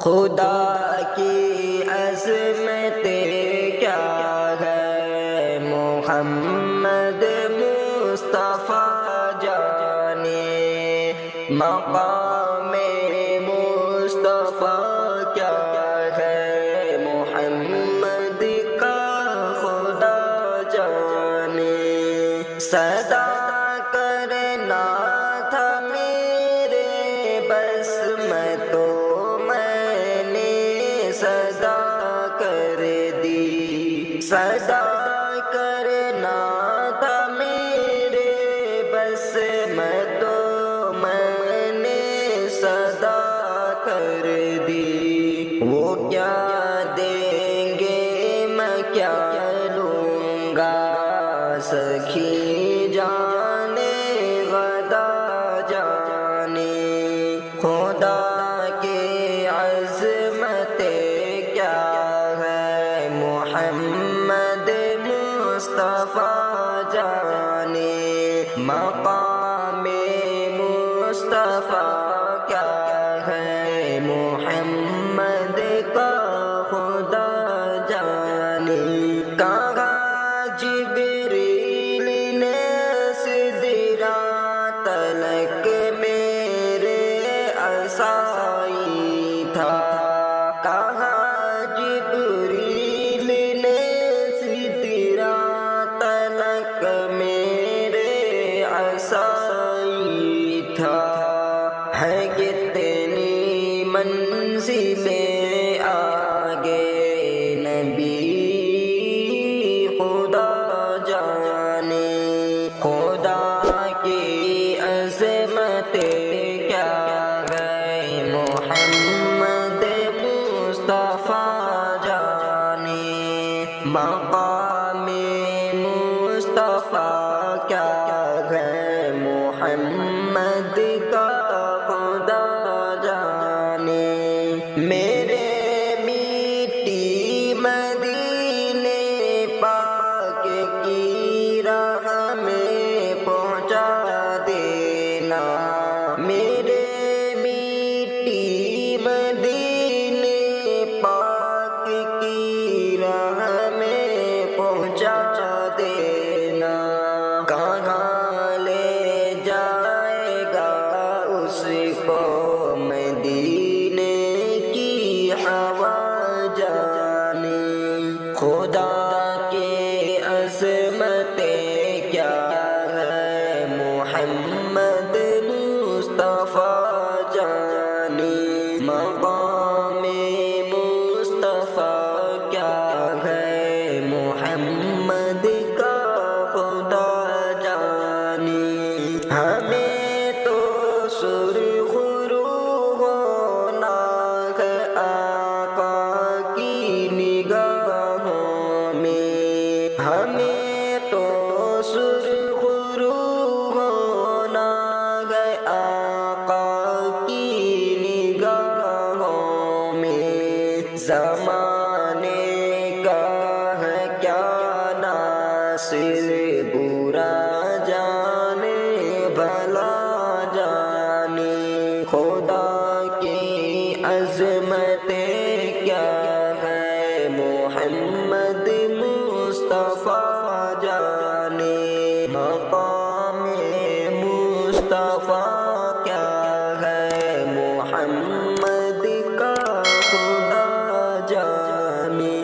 خدا کی عظمت کیا ہے، محمد مصطفیٰ جانے مقام مصطفیٰ کیا ہے، محمد کا خدا جانے۔ صدا کرنا تھا میرے بس میں تو میں نے صدا کر دی، صدا کرنا تھا میرے بس میں تو میں نے صدا کر دی۔ وہ کیا دیں گے میں کیا لوں گا، سخی جانے غدا جانے۔ خدا کی عظمت کیا ہے، محمد مصطفیٰ جانے مقام مصطفیٰ کیا ہے، محمد کا خدا جانے۔ کہا جبریل نے سدرا تلک میرے عصائی تھا، کہا جبریل نے سدرا تلک میرے عصائی تھا۔ ہے کتنی منزلیں آگے نبی خدا جانے۔ خدا کی عظمت کیا ہے، محمد مصطفیٰ جانے مقام مصطفیٰ کیا ہے، محمد کا خدا جانے۔ میرے میٹھی مدینے پاک کی راہ میں پہنچا دینا، میرے میٹھی مدینے پاک کی راہ میں پہنچا دینا۔ کہاں لے جائے گا اس کو مدینے کی ہوا جانے۔ خدا کی عظمت کیا ہے، محمد مصطفیٰ جانے مقام مصطفیٰ کیا ہے، محمد کا خدا جانے۔ ہمیں تو سرخ روح ہونا ہے آقا کی نگاہوں میں، ہمیں تو سرخ روح ہونا ہے آقا کی نگاہوں میں۔ زمانے کا ہے کیا ناصر، برا جانے بھلا جانے۔ خدا کی عظمت کیا ہے، محمد مصطفیٰ جانے مقام مصطفیٰ کیا ہے، محمد